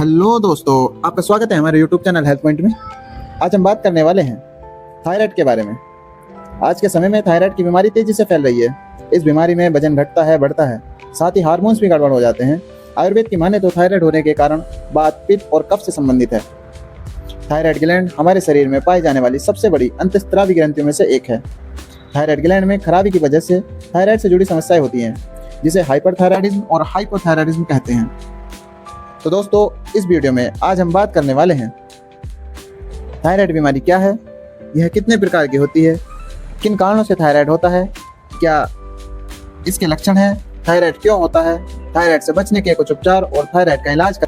Hello दोस्तों, आपका स्वागत है हमारे यूट्यूब चैनल हेल्थ पॉइंट में। आज हम बात करने वाले हैं थायराइड के बारे में। आज के समय में थायराइड की बीमारी तेजी से फैल रही है। इस बीमारी में वजन घटता है, बढ़ता है, साथ ही हार्मोन्स भी गड़बड़ हो जाते हैं। आयुर्वेद की माने तो थायराइड होने के कारण वात, पित्त और कफ से संबंधित है। थायराइड ग्लैंड हमारे शरीर में पाई जाने वाली सबसे बड़ी अंतःस्रावी ग्रंथियों में से एक है। थायराइड ग्लैंड में खराबी की वजह से थायराइड से जुड़ी समस्याएं होती हैं, जिसे हाइपरथायराइडिज्म और हाइपोथायराइडिज्म कहते हैं। तो दोस्तों, इस वीडियो में आज हम बात करने वाले हैं थायराइड बीमारी क्या है, यह कितने प्रकार की होती है, किन कारणों से थायराइड होता है, क्या इसके लक्षण हैं, थायराइड क्यों होता है, थायराइड से बचने के कुछ उपचार और थायराइड का इलाज का।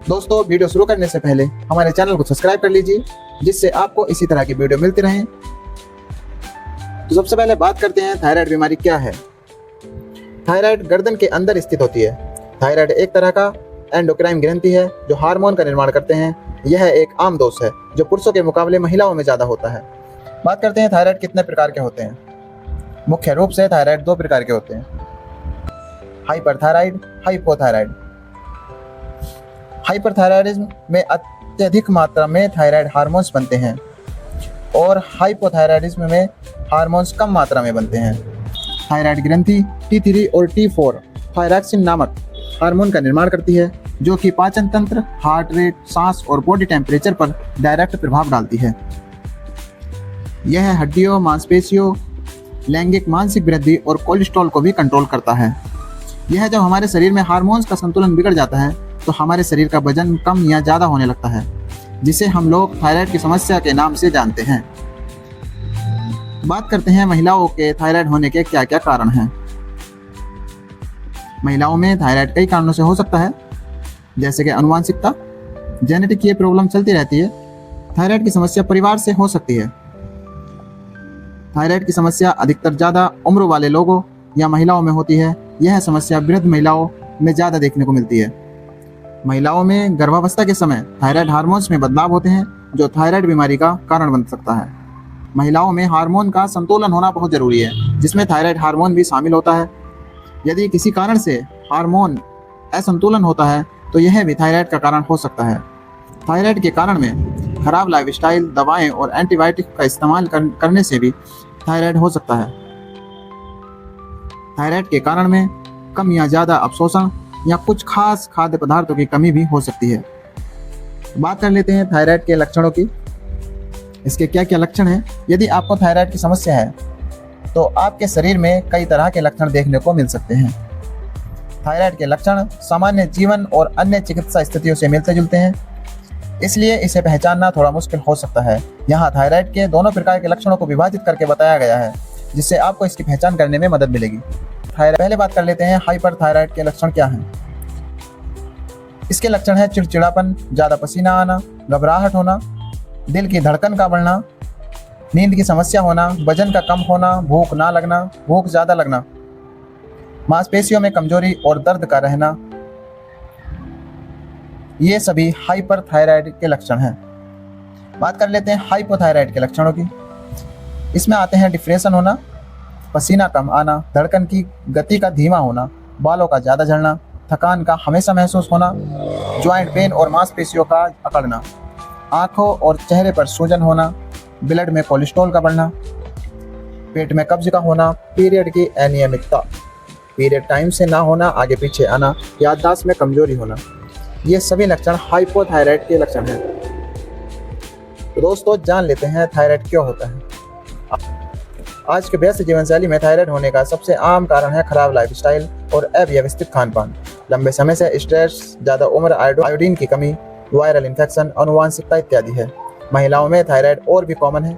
दोस्तों, वीडियो शुरू करने से पहले हमारे चैनल को सब्सक्राइब कर लीजिए, जिससे आपको इसी तरह की वीडियो मिलती रहें। तो सबसे पहले बात करते हैं थायराइड बीमारी क्या है। थायराइड गर्दन के अंदर स्थित होती है। थायराइड एक तरह का एंडोक्राइन ग्रंथि है जो हार्मोन का निर्माण करते हैं। यह एक आम दोष है जो पुरुषों के मुकाबले महिलाओं में ज्यादा होता है। बात करते हैं थायराइड कितने प्रकार के होते हैं। मुख्य रूप से थायराइड दो प्रकार के होते हैं, हाइपरथायराइड, हाइपोथायराइड। हाइपरथायराइडिज्म में अत्यधिक मात्रा में थायराइड हार्मोन्स बनते हैं और हाइपोथायराइडिज्म में हार्मोन्स कम मात्रा में बनते हैं। थायराइड ग्रंथि T3 और T4 थायरॉक्सिन नामक हार्मोन का निर्माण करती है, जो कि पाचन तंत्र, हार्ट रेट, सांस और बॉडी टेम्परेचर पर डायरेक्ट प्रभाव डालती है। यह हड्डियों, मांसपेशियों, लैंगिक मानसिक वृद्धि और कोलेस्ट्रॉल को भी कंट्रोल करता है। यह जब हमारे शरीर में हार्मोन्स का संतुलन बिगड़ जाता है तो हमारे शरीर का वजन कम या ज़्यादा होने लगता है, जिसे हम लोग थायराइड की समस्या के नाम से जानते हैं। बात करते हैं महिलाओं के थायराइड होने के क्या क्या कारण हैं। महिलाओं में थायराइड कई कारणों से हो सकता है, जैसे कि आनुवंशिकता, जेनेटिक, ये प्रॉब्लम चलती रहती है। थायराइड की समस्या परिवार से हो सकती है। थायराइड की समस्या अधिकतर ज़्यादा उम्र वाले लोगों या महिलाओं में होती है। यह समस्या वृद्ध महिलाओं में ज़्यादा देखने को मिलती है। महिलाओं में गर्भावस्था के समय थायराइड हार्मोन्स में बदलाव होते हैं, जो थायराइड बीमारी का कारण बन सकता है। महिलाओं में हार्मोन का संतुलन होना बहुत जरूरी है, जिसमें थायराइड हार्मोन भी शामिल होता है। यदि किसी कारण से हार्मोन असंतुलन होता है तो यह भी थायराइड का कारण हो सकता है। थायराइड के कारण में खराब लाइफस्टाइल, दवाएं और एंटीबायोटिक का इस्तेमाल करने से भी थायराइड हो सकता है। थायराइड के कारण में कम या ज़्यादा अवशोषण या कुछ खास खाद्य पदार्थों की कमी भी हो सकती है। बात कर लेते हैं थायराइड के लक्षणों की। इसके क्या क्या लक्षण हैं। यदि आपको थायराइड की समस्या है तो आपके शरीर में कई तरह के लक्षण देखने को मिल सकते हैं। थायराइड के लक्षण सामान्य जीवन और अन्य चिकित्सा स्थितियों से मिलते जुलते हैं, इसलिए इसे पहचानना थोड़ा मुश्किल हो सकता है। यहाँ थायराइड के दोनों प्रकार के लक्षणों को विभाजित करके बताया गया है, जिससे आपको इसकी पहचान करने में मदद मिलेगी। पहले बात कर लेते हैं हाइपरथायराइड के लक्षण क्या हैं। इसके लक्षण है चिड़चिड़ापन, ज़्यादा पसीना आना, घबराहट होना, दिल की धड़कन का बढ़ना, नींद की समस्या होना, वजन का कम होना, भूख ना लगना, भूख ज़्यादा लगना, मांसपेशियों में कमजोरी और दर्द का रहना। ये सभी हाइपरथायराइड के लक्षण हैं। बात कर लेते हैं हाइपोथायराइड के लक्षणों की। इसमें आते हैं डिप्रेशन होना, पसीना कम आना, धड़कन की गति का धीमा होना, बालों का ज़्यादा झड़ना, थकान का हमेशा महसूस होना, ज्वाइंट पेन और मांसपेशियों का अकड़ना, आंखों और चेहरे पर सूजन होना, ब्लड में कोलेस्ट्रॉल का बढ़ना, पेट में कब्ज का होना, पीरियड की अनियमितता, पीरियड टाइम से ना होना, आगे पीछे आना, याददाश्त में कमजोरी होना। ये सभी लक्षण हाइपोथायराइड के लक्षण हैं। तो दोस्तों, जान लेते हैं थायराइड क्यों होता है। आज के व्यस्त जीवन शैली में थायराइड होने का सबसे आम कारण है खराब लाइफस्टाइल और अव्यवस्थित खान पान, लंबे समय से स्ट्रेस, ज़्यादा उम्र, आयोडीन की कमी, वायरल इन्फेक्शन, आनुवंशिकता इत्यादि है। महिलाओं में थायराइड और भी कॉमन है,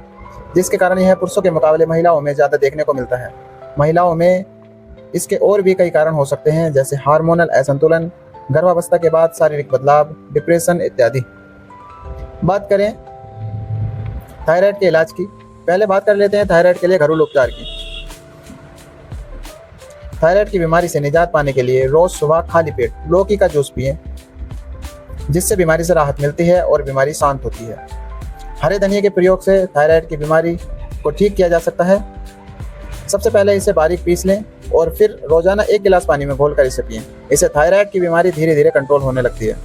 जिसके कारण यह पुरुषों के मुकाबले महिलाओं में ज़्यादा देखने को मिलता है। महिलाओं में इसके और भी कई कारण हो सकते हैं, जैसे हार्मोनल असंतुलन, गर्भावस्था के बाद शारीरिक बदलाव, डिप्रेशन इत्यादि। बात करें थायराइड के इलाज की। पहले बात कर लेते हैं थायराइड के लिए घरेलू उपचार की। थायराइड की बीमारी से निजात पाने के लिए रोज सुबह खाली पेट लौकी का जूस पिएं, जिससे बीमारी से राहत मिलती है और बीमारी शांत होती है। हरे धनिया के प्रयोग से थायराइड की बीमारी को ठीक किया जा सकता है। सबसे पहले इसे बारीक पीस लें और फिर रोजाना 1 गिलास पानी में घोलकर इसे पिएं। इससे थायराइड की बीमारी धीरे धीरे कंट्रोल होने लगती है।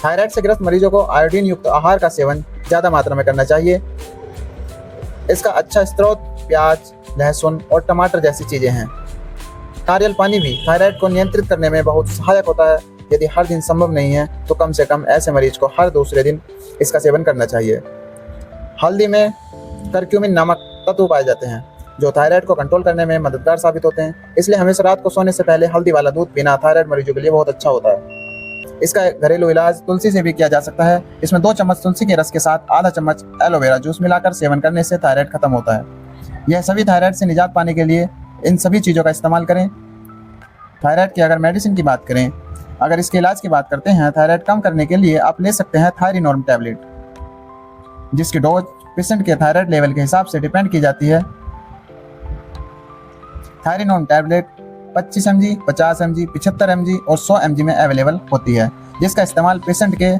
थायराइड से ग्रस्त मरीजों को आयोडीन युक्त आहार का सेवन ज़्यादा मात्रा में करना चाहिए। इसका अच्छा स्रोत प्याज, लहसुन और टमाटर जैसी चीज़ें हैं। नारियल पानी भी थायराइड को नियंत्रित करने में बहुत सहायक होता है। यदि हर दिन संभव नहीं है तो कम से कम ऐसे मरीज को हर दूसरे दिन इसका सेवन करना चाहिए। हल्दी में करक्यूमिन नामक तत्व पाए जाते हैं जो थायराइड को कंट्रोल करने में मददगार साबित होते हैं। इसलिए हमेशा रात को सोने से पहले हल्दी वाला दूध पीना थायराइड मरीजों के लिए बहुत अच्छा होता है। इसका घरेलू इलाज तुलसी से भी किया जा सकता है। इसमें 2 चम्मच तुलसी के रस के साथ आधा चम्मच एलोवेरा जूस मिलाकर सेवन करने से थायराइड खत्म होता है। यह सभी थायराइड से निजात पाने के लिए इन सभी चीज़ों का इस्तेमाल करें। थायराइड की अगर मेडिसिन की बात करें, अगर इसके इलाज की बात करते हैं, थायराइड कम करने के लिए आप ले सकते हैं थायरीनॉर्म टैबलेट, जिसकी डोज पेशेंट के थायराइड लेवल के हिसाब से डिपेंड की जाती है। थायरीनॉर्म टैबलेट 25 mg, 50 mg, 75 mg और 100 mg में अवेलेबल होती है, जिसका इस्तेमाल पेशेंट के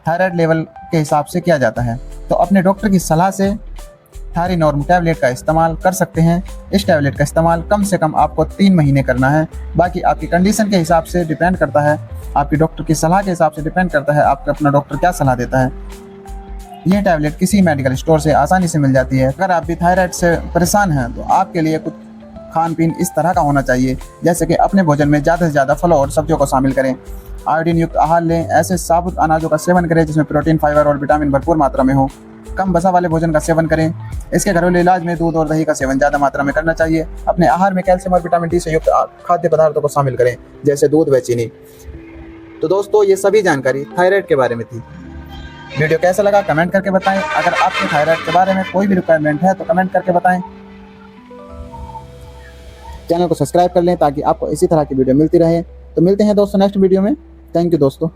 थायराइड लेवल के हिसाब से किया जाता है। तो अपने डॉक्टर की सलाह से थायरीनॉर्म टैबलेट का इस्तेमाल कर सकते हैं। इस टैबलेट का इस्तेमाल कम से कम आपको 3 महीने करना है। बाकी आपकी कंडीशन के हिसाब से डिपेंड करता है, आपकी डॉक्टर की सलाह के हिसाब से डिपेंड करता है आपका अपना डॉक्टर क्या सलाह देता है। यह टैबलेट किसी मेडिकल स्टोर से आसानी से मिल जाती है। अगर आप भी थायराइड से परेशान हैं तो आपके लिए कुछ खान पीन इस तरह का होना चाहिए, जैसे कि अपने भोजन में ज़्यादा से ज़्यादा फलों और सब्जियों को शामिल करें, आयोडीन युक्त आहार लें, ऐसे साबुत अनाजों का सेवन करें जिसमें प्रोटीन, फाइबर और विटामिन भरपूर मात्रा में हो, कम वसा वाले भोजन का सेवन करें। इसके घरेलू इलाज में दूध और दही का सेवन ज़्यादा मात्रा में करना चाहिए। अपने आहार में कैल्शियम और विटामिन डी से युक्त खाद्य पदार्थों को शामिल करें, जैसे दूध व चीनी। तो दोस्तों, ये सभी जानकारी थायराइड के बारे में थी। वीडियो कैसा लगा कमेंट करके बताएं। अगर आपके थायराइड के बारे में कोई भी रिक्वायरमेंट है तो कमेंट करके बताएं। चैनल को सब्सक्राइब कर लें ताकि आपको इसी तरह की वीडियो मिलती रहे। तो मिलते हैं दोस्तों नेक्स्ट वीडियो में। थैंक यू दोस्तों।